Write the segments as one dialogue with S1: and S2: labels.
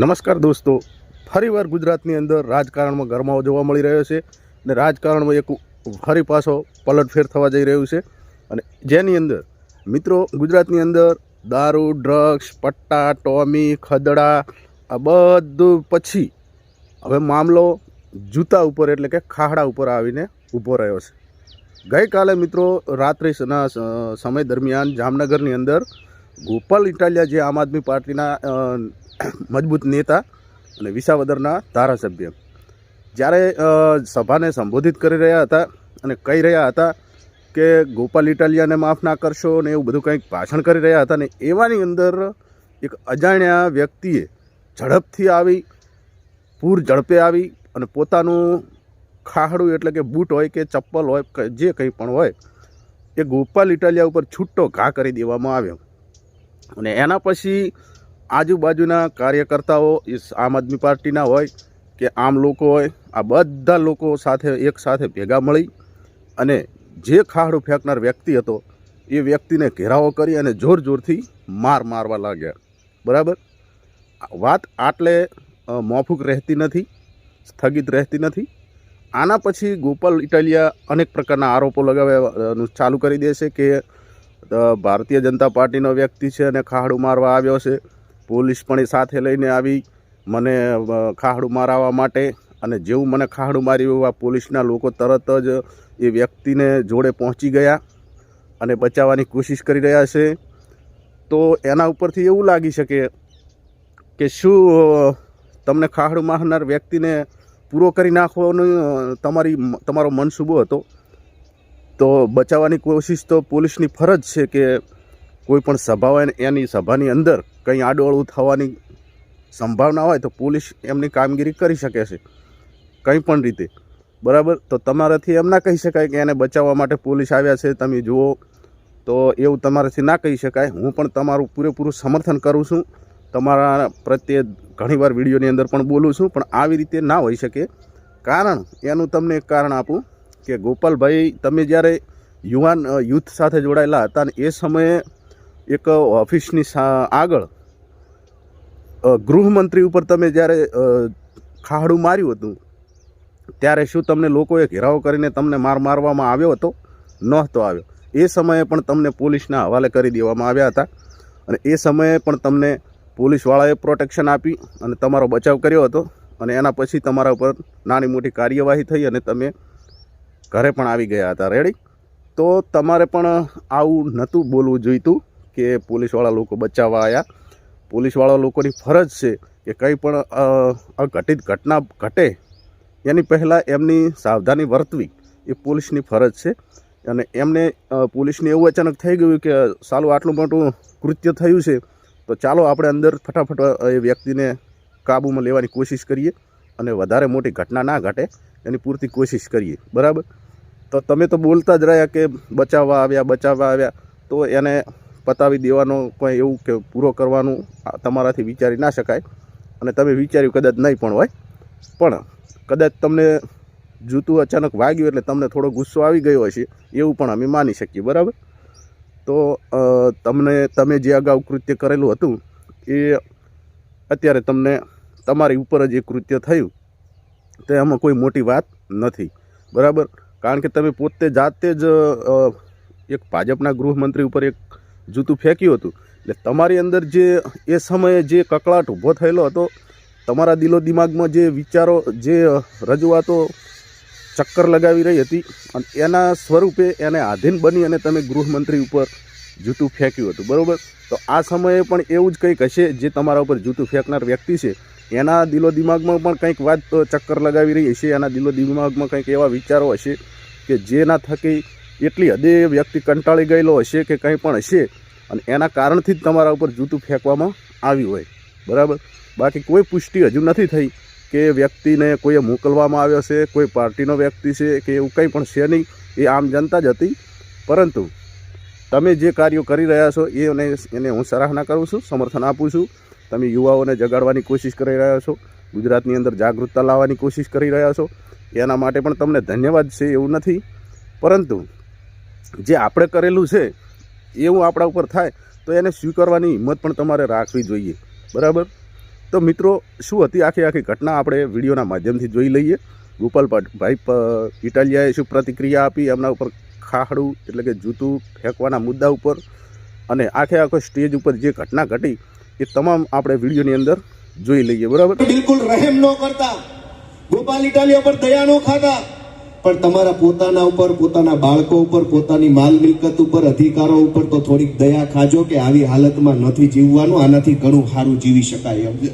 S1: નમસ્કાર દોસ્તો, ફરીવાર ગુજરાતની અંદર રાજકારણમાં ગરમાવો જોવા મળી રહ્યો છે અને રાજકારણમાં એક ફરી પાછો પલટફેર થવા જઈ રહ્યું છે. અને જેની અંદર મિત્રો ગુજરાતની અંદર દારૂ, ડ્રગ્સ, પટ્ટા, ટોમી, ખદડા આ બધું પછી હવે મામલો જૂતા ઉપર એટલે કે ખાહડા ઉપર આવીને ઊભો રહ્યો છે. ગઈકાલે મિત્રો રાત્રિના સમય દરમિયાન જામનગરની અંદર ગોપાલ ઇટાલિયા જે આમ આદમી પાર્ટીના મજબૂત નેતા અને વિસાવદરના ધારાસભ્ય જ્યારે સભાને સંબોધિત કરી રહ્યા હતા અને કહી રહ્યા હતા કે ગોપાલ ઇટાલિયાને માફ ના કરશો ને એવું બધું કંઈક ભાષણ કરી રહ્યા હતા. ને એવાની અંદર એક અજાણ્યા વ્યક્તિએ ઝડપથી આવી પૂર ઝડપે આવી અને પોતાનું ખાહડું એટલે કે બૂટ હોય કે ચપ્પલ હોય જે કંઈ પણ હોય એ ગોપાલ ઇટાલિયા ઉપર છૂટો ઘા કરી દેવામાં આવ્યો. અને એના પછી આજુબાજુના કાર્યકર્તાઓ આમ આદમી પાર્ટીના હોય કે આમ લોકો હોય, આ બધા લોકો સાથે એક સાથે ભેગા મળી અને જે ખાહડું ફેંકનાર વ્યક્તિ હતો એ વ્યક્તિને ઘેરાવો કરી અને જોર જોરથી મારવા લાગ્યા. બરાબર, વાત આટલે મોફૂક રહેતી નથી, સ્થગિત રહેતી નથી. આના પછી ગોપાલ ઇટાલિયા અનેક પ્રકારના આરોપો લગાવવાનું ચાલુ કરી દેશે કે ભારતીય જનતા પાર્ટીનો વ્યક્તિ છે અને ખાહડું મારવા આવ્યો છે. પોલીસ પણ એ સાથે લઈને આવી મને ખાહડું મારવા માટે, અને જેવું મને ખાહડું માર્યું આ પોલીસના લોકો તરત જ એ વ્યક્તિને જોડે પહોંચી ગયા અને બચાવવાની કોશિશ કરી રહ્યા છે. તો એના ઉપરથી એવું લાગી શકે કે શું તમને ખાહડું મારનાર વ્યક્તિને પૂરો કરી નાખવાનો તમારો મનસૂબો હતો. તો બચાવવાની કોશિશ તો પોલીસની ફરજ છે કે કોઈ પણ સભા હોય ને એની સભાની અંદર કંઈ આડોઅળું થવાની સંભાવના હોય તો પોલીસ એમની કામગીરી કરી શકે છે કંઈ પણ રીતે. બરાબર, તો તમારાથી એમ ના કહી શકાય કે એને બચાવવા માટે પોલીસ આવ્યા છે તમે જુઓ, તો એવું તમારાથી ના કહી શકાય. હું પણ તમારું પૂરેપૂરું સમર્થન કરું છું, તમારા પ્રત્યે ઘણીવાર વિડીયોની અંદર પણ બોલું છું, પણ આવી રીતે ના હોઈ શકે. કારણ એનું તમને એક કારણ આપું કે ગોપાલભાઈ તમે જ્યારે યુથ સાથે જોડાયેલા હતા ને એ સમયે એક ઓફિસની આગળ ગૃહમંત્રી ઉપર તમે જ્યારે ખાહડું માર્યું હતું ત્યારે શું તમને લોકોએ ઘેરાવો કરીને તમને મારવામાં આવ્યો હતો? નહોતો આવ્યો. એ સમયે પણ તમને પોલીસના હવાલે કરી દેવામાં આવ્યા હતા અને એ સમયે પણ તમને પોલીસવાળાએ પ્રોટેક્શન આપી અને તમારો બચાવ કર્યો હતો. અને એના પછી તમારા ઉપર નાની મોટી કાર્યવાહી થઈ અને તમે ઘરે પણ આવી ગયા હતા. રેડી? તો તમારે પણ આવું નહોતું બોલવું જોઈતું કે પોલીસવાળા લોકો બચાવવા આવ્યા. પોલીસવાળા લોકોની ફરજ છે કે કંઈ પણ અઘટિત ઘટના ઘટે એની પહેલાં એમની સાવધાની વર્તવી એ પોલીસની ફરજ છે. અને એમને પોલીસને એવું અચાનક થઈ ગયું કે સાલું આટલું મોટું કૃત્ય થયું છે તો ચાલો આપણે અંદર ફટાફટ એ વ્યક્તિને કાબૂમાં લેવાની કોશિશ કરીએ અને વધારે મોટી ઘટના ના ઘટે એની પૂરતી કોશિશ કરીએ. બરાબર, તો તમે તો બોલતા જ રહ્યા કે બચાવવા આવ્યા, તો એને પતાવી દેવાનો કોઈ એવું કે પૂરો કરવાનું તમારાથી વિચારી ના શકાય. અને તમે વિચાર્યું કદાચ નહીં પણ હોય, પણ કદાચ તમને જૂતું અચાનક વાગ્યું એટલે તમને થોડો ગુસ્સો આવી ગયો હશે એવું પણ અમે માની શકીએ. બરાબર, તો તમે જે અગાઉ કૃત્ય કરેલું હતું એ અત્યારે તમને તમારી ઉપર જ એ કૃત્ય થયું તો એમાં કોઈ મોટી વાત નથી. બરાબર, કારણ કે તમે પોતે જાતે જ એક ભાજપના ગૃહમંત્રી ઉપર એક જૂતું ફેંક્યું હતું એટલે તમારી અંદર જે એ સમયે જે કકળાટ ઊભો થયેલો હતો, તમારા દિલો દિમાગમાં જે વિચારો, જે રજૂઆતો ચક્કર લગાવી રહી હતી અને એના સ્વરૂપે એને આધીન બની અને તમે ગૃહમંત્રી ઉપર જૂતું ફેંક્યું હતું. બરાબર, તો આ સમયે પણ એવું જ કંઈક હશે જે તમારા ઉપર જૂતું ફેંકનાર વ્યક્તિ છે એના દિલો દિમાગમાં પણ કંઈક વાત ચક્કર લગાવી રહી હશે. એના દિલો દિમાગમાં કંઈક એવા વિચારો હશે કે જેના થકી એટલી હદે વ્યક્તિ કંટાળી ગયેલો હશે કે કંઈ પણ હશે અને એના કારણથી જ તમારા ઉપર જૂતું ફેંકવામાં આવ્યું હોય. બરાબર, બાકી કોઈ પુષ્ટિ હજુ નથી થઈ કે વ્યક્તિને કોઈએ મોકલવામાં આવ્યો છે, કોઈ પાર્ટીનો વ્યક્તિ છે કે એવું કંઈ પણ છે નહીં. એ આમ જનતા જ હતી. પરંતુ તમે જે કાર્યો કરી રહ્યા છો એને હું સરાહના કરું છું, સમર્થન આપું છું. તમે યુવાઓને જગાડવાની કોશિશ કરી રહ્યા છો, ગુજરાતની અંદર જાગૃતતા લાવવાની કોશિશ કરી રહ્યા છો, એના માટે પણ તમને ધન્યવાદ છે એવું નથી. પરંતુ જે આપણે કરેલું છે એવું આપણા ઉપર થાય તો એને સ્વીકારવાની હિંમત પણ તમારે રાખવી જોઈએ. બરાબર, તો મિત્રો શું હતી આખી ઘટના આપણે વિડીયોના માધ્યમથી જોઈ લઈએ. ગોપાલભાઈ ઇટાલિયાએ શું પ્રતિક્રિયા આપી એમના ઉપર ખાખડું એટલે કે જૂતું ફેંકવાના મુદ્દા ઉપર અને આખો સ્ટેજ ઉપર જે ઘટના ઘટી એ તમામ આપણે વિડીયોની અંદર જોઈ લઈએ. બરાબર,
S2: બિલકુલ રહેમ ન કરતા, ગોપાલ ઇટાલિયા પર દયા ન ખાતા, પણ તમારા પોતાના ઉપર, પોતાના બાળકો ઉપર, પોતાની માલ મિલકત ઉપર, અધિકારો ઉપર તો થોડીક દયા ખાજો કે આવી હાલતમાં નથી જીવવાનું, આનાથી ઘણું સારું જીવી શકાય એમ છે.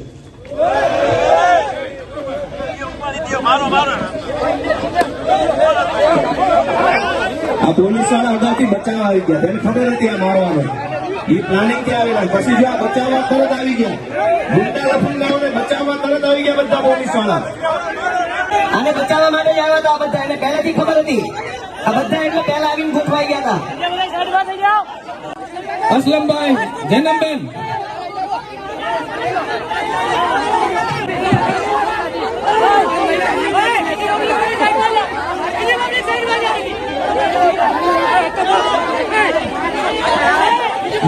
S2: આ પોલીસ વાળા અગાઉથી બચાવવા આવી ગયા, તેને ખબર હતી આ મારવાનો, એ પ્લાનિંગ થી આવેલા. પછી જો આ બચાવવા તરત આવી ગયા, મોટા લફંગાઓને બચાવવા તરત આવી ગયા બધા પોલીસ વાળા.
S3: આને બચાવવા માટે જ આવ્યા હતા આ બધા, એને પહેલેથી ખબર હતી. આ બધા એટલે પહેલા આવીને ગોઠવાઈ ગયા હતા.
S4: અસલમભાઈ, જૈનમબેન,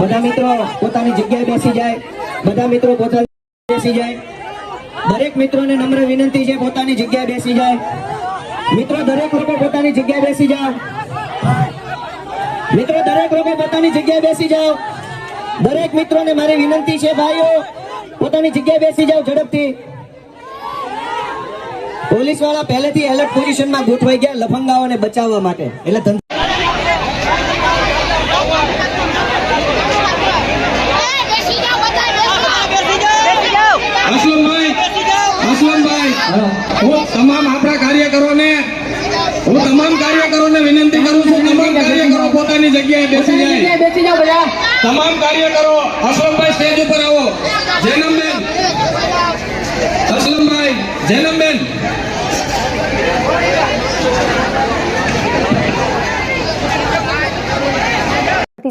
S3: બધા મિત્રો પોતાની જગ્યાએ બેસી જાય. બધા મિત્રો પોતાની બેસી જાય. દરેક મિત્રોને નમ્ર વિનંતી છે પોતાની જગ્યાએ બેસી જાય. મિત્રો દરેક લોકો પોતાની જગ્યાએ બેસી જાઓ. મિત્રો દરેક લોકો પોતાની જગ્યાએ બેસી જાઓ. દરેક મિત્રોને મારી વિનંતી છે, ભાઈઓ પોતાની જગ્યાએ બેસી જાઓ ઝડપથી. પોલીસ વાળા પહેલેથી એલર્ટ પોઝિશનમાં ગોઠવાઈ ગયા લફંગાઓને બચાવવા માટે. એટલે
S4: અસલમભાઈ, હું તમામ આપણા કાર્યકરોને વિનંતી કરું છું, તમામ કાર્યકરો પોતાની જગ્યાએ બેસી જાય. તમામ કાર્યકરો, અસલમભાઈ સ્ટેજ ઉપર આવો. જૈનમબેન, અસલમભાઈ, જૈનમબેન,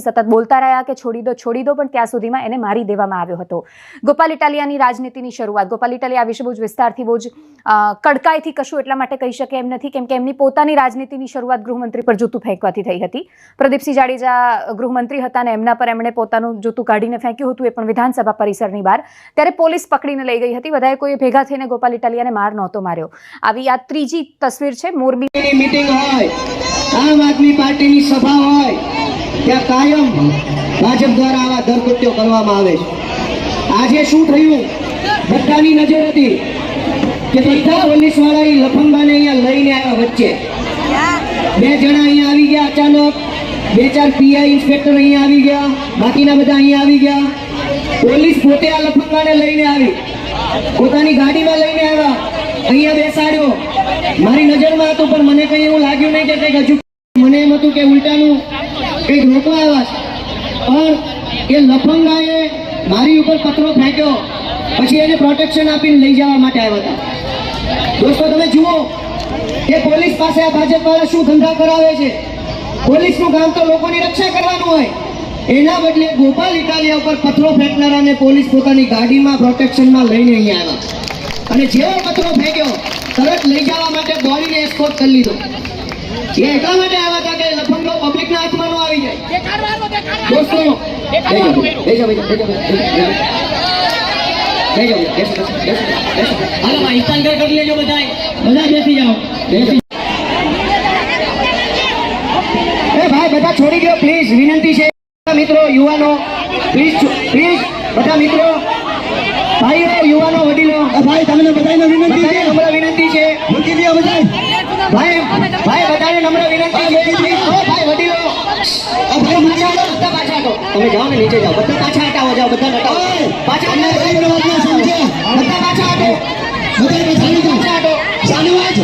S5: સતત બોલતા રહ્યા કે છોડી દો, પણ ત્યાં સુધીમાં એને મારી દેવામાં આવ્યો હતો. ગોપાલ ઇટાલિયાની રાજનીતિની શરૂઆત. ગોપાલ ઇટાલિયા આ વિશે બહુ જ વિસ્તારથી, બહુ જ કડકાઈથી કશું એટલા માટે કહી શકે એમ નથી કેમ કે એમની પોતાની રાજનીતિની શરૂઆત ગૃહમંત્રી પર જૂતું ફેંકવાથી થઈ હતી. પ્રદીપસિંહ જાડેજા ગૃહમંત્રી હતા અને એમના પર એમણે પોતાનું જૂતું કાઢીને ફેંક્યું હતું, એ પણ વિધાનસભા પરિસરની બહાર. ત્યારે પોલીસ પકડીને લઈ ગઈ હતી. બધાએ કોઈએ ભેગા થઈને ગોપાલ ઇટાલિયાને માર નહોતો માર્યો. આવી આ ત્રીજી તસવીર છે. મોરબીની
S3: મીટિંગ હોય, આમ આદમી પાર્ટીની સભા હોય, ત્યાં કાયમ ભાજપ દ્વારા આવા દરકૃત્યો કરવામાં આવે છે. આજે શું થયું, બધાની નજર હતી કે બધા પોલીસ વાળા લફંગાને અહીંયા લઈને આવ્યા. વચ્ચે બે જણા અહીંયા આવી ગયા અચાનક, 2-4 પીઆઈ ઇન્સ્પેક્ટર અહીંયા આવી ગયા, બાકીના બધા અહીંયા આવી ગયા. પોલીસ પોતે આ લફંગાને લઈને આવી, પોતાની ગાડીમાં લઈને આવ્યા, અહીંયા બેસાડ્યો. મારી નજરમાં હતું પણ મને કઈ એવું લાગ્યું નહીં કે કંઈક હજુ, મને એમ હતું કે ઉલટાનું કંઈક રોકવા આવ્યા છે. પણ એ લફંગાએ મારી ઉપર પથરો ફેંક્યો, પછી એને પ્રોટેક્શન આપીને લઈ જવા માટે આવ્યા હતા. દોસ્તો તમે જુઓ કે પોલીસ પાસે આ ભાજપ વાળા શું ધંધા કરાવે છે. પોલીસનું કામ તો લોકોની રક્ષા કરવાનું હોય, એના બદલે ગોપાલ ઇટાલિયા ઉપર પથરો ફેંકનારાને પોલીસ પોતાની ગાડીમાં પ્રોટેક્શનમાં લઈને અહીંયા આવ્યા અને જેવો પથરો ફેંક્યો તરત લઈ જવા માટે બોડીને એસ્કોર્ટ કરી લીધો. એ એટલા માટે આવ્યા હતા કે લફંગો પબ્લિકના હાથમાં ન આવી જાય. દોસ્તો કરી લેજો, બધા બેસી જાઓ. ભાઈ બધા છોડી દો પ્લીઝ, વિનંતી છે. મિત્રો, યુવાનો, પ્લીઝ બધા મિત્રો, ભાઈઓ, યુવાનો, વડીલો, ભાઈ તમને બધાને વિનંતી છે, નમ્ર વિનંતી છે. મૂકી દો બધા. ભાઈ બધાને નમ્ર વિનંતી છે. ભાઈ વડીલો, પાછા હટો. તમે જાઓ ને, નીચે જાઓ. બધા પાછા હટાવો, જાઓ. બધા હટાવો. પાછા હટો. બધા પાછા હટો. પાછા હટો. શાનવાજ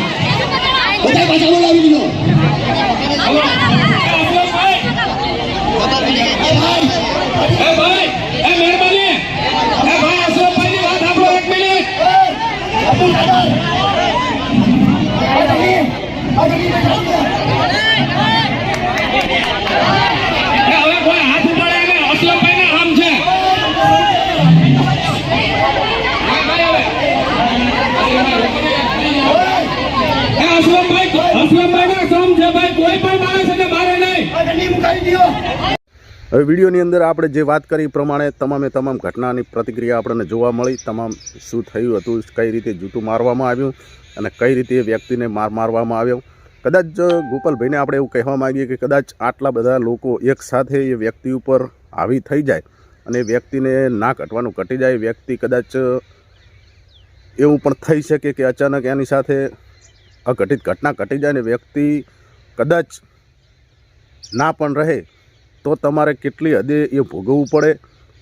S3: બધા પાછા બોલાવી દીધો.
S1: હવે વિડીયોની અંદર આપણે જે વાત કરી એ પ્રમાણે તમામે તમામ ઘટનાની પ્રતિક્રિયા આપણને જોવા મળી. તમામ શું થયું હતું, કઈ રીતે જૂતું મારવામાં આવ્યું અને કઈ રીતે એ વ્યક્તિને મારવામાં આવ્યો. કદાચ ગોપાલભાઈને આપણે એવું કહેવા માગીએ કે કદાચ આટલા બધા લોકો એકસાથે એ વ્યક્તિ ઉપર હાવી થઈ જાય અને એ વ્યક્તિને ના ઘટવાનું ઘટી જાય. વ્યક્તિ કદાચ એવું પણ થઈ શકે કે અચાનક એની સાથે અઘટિત ઘટના ઘટી જાય ને વ્યક્તિ કદાચ ના પણ રહે તો તમારે કેટલી હદે એ ભોગવવું પડે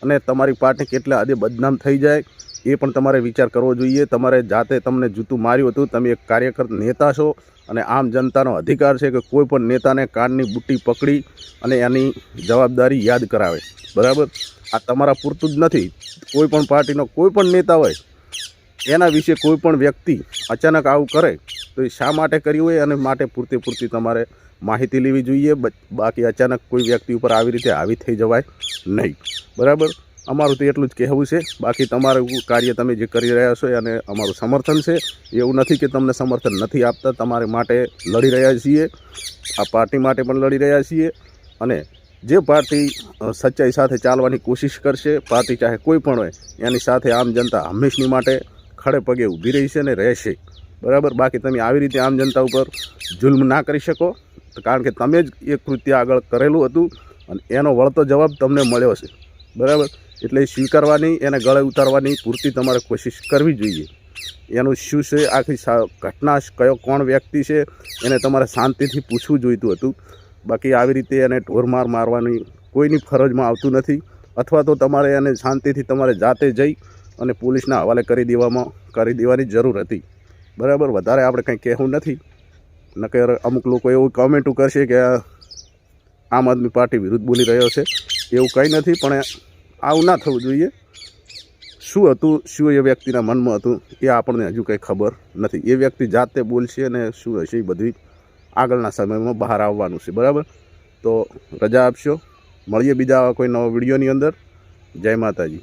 S1: અને તમારી પાર્ટી કેટલા હદે બદનામ થઈ જાય એ પણ તમારે વિચાર કરવો જોઈએ. તમારે જાતે તમને જૂતું માર્યું હતું, તમે એક કાર્યકર નેતા છો અને આમ જનતાનો અધિકાર છે કે કોઈ પણ નેતાને કાનની બુટ્ટી પકડી અને એની જવાબદારી યાદ કરાવે. બરાબર, આ તમારા પૂરતું જ નથી. કોઈ પણ પાર્ટીનો કોઈ પણ નેતા હોય એના વિશે કોઈ પણ વ્યક્તિ અચાનક આવું કરે તો એ શા માટે કર્યું હોય અને માટે પૂરતી તમારે માહિતી લેવી જોઈએ. બાકી અચાનક કોઈ વ્યક્તિ ઉપર આવી રીતે હાવી થઈ જવાય નહીં. બરાબર, અમારું તો એટલું જ કહેવું છે. બાકી તમારું કાર્ય તમે જે કરી રહ્યા છો અને અમારું સમર્થન છે. એવું નથી કે તમને સમર્થન નથી આપતા, તમારે માટે લડી રહ્યા છીએ, આ પાર્ટી માટે પણ લડી રહ્યા છીએ. અને જે પાર્ટી સચ્ચાઈ સાથે ચાલવાની કોશિશ કરશે, પાર્ટી ચાહે કોઈ પણ હોય, એની સાથે આમ જનતા હંમેશની માટે ખડે પગે ઊભી રહી છે અને રહેશે. બરાબર, બાકી તમે આવી રીતે આમ જનતા ઉપર જુલ્મ ના કરી શકો, કારણ કે તમે જ એ કૃત્ય આગળ કરેલું હતું અને એનો વળતો જવાબ તમને મળ્યો છે. બરાબર, એટલે સ્વીકારવાની, એને ગળે ઉતારવાની પૂરતી તમારે કોશિશ કરવી જોઈએ. એનું શું છે આખી ઘટના, કયો કોણ વ્યક્તિ છે એને તમારે શાંતિથી પૂછવું જોઈતું હતું. બાકી આવી રીતે એને ઢોરમાર મારવાની કોઈની ફરજમાં આવતું નથી. અથવા તો તમારે એને શાંતિથી તમારે જાતે જઈ અને પોલીસના હવાલે કરી દેવાની જરૂર હતી. બરાબર, વધારે આપણે કંઈ કહેવું નથી. નકર અમુક લોકો એવું કોમેન્ટો કરશે કે આમ આદમી પાર્ટી વિરુદ્ધ બોલી રહ્યો છે. એવું કંઈ નથી, પણ આવું ના થવું જોઈએ. શું હતું, શું એ વ્યક્તિના મનમાં હતું એ આપણને હજુ કંઈ ખબર નથી. એ વ્યક્તિ જાતે બોલશે અને શું હશે એ બધું આગળના સમયમાં બહાર આવવાનું છે. બરાબર, તો રજા આપશો, મળીએ બીજા કોઈ નવા વિડીયોની અંદર. જય માતાજી.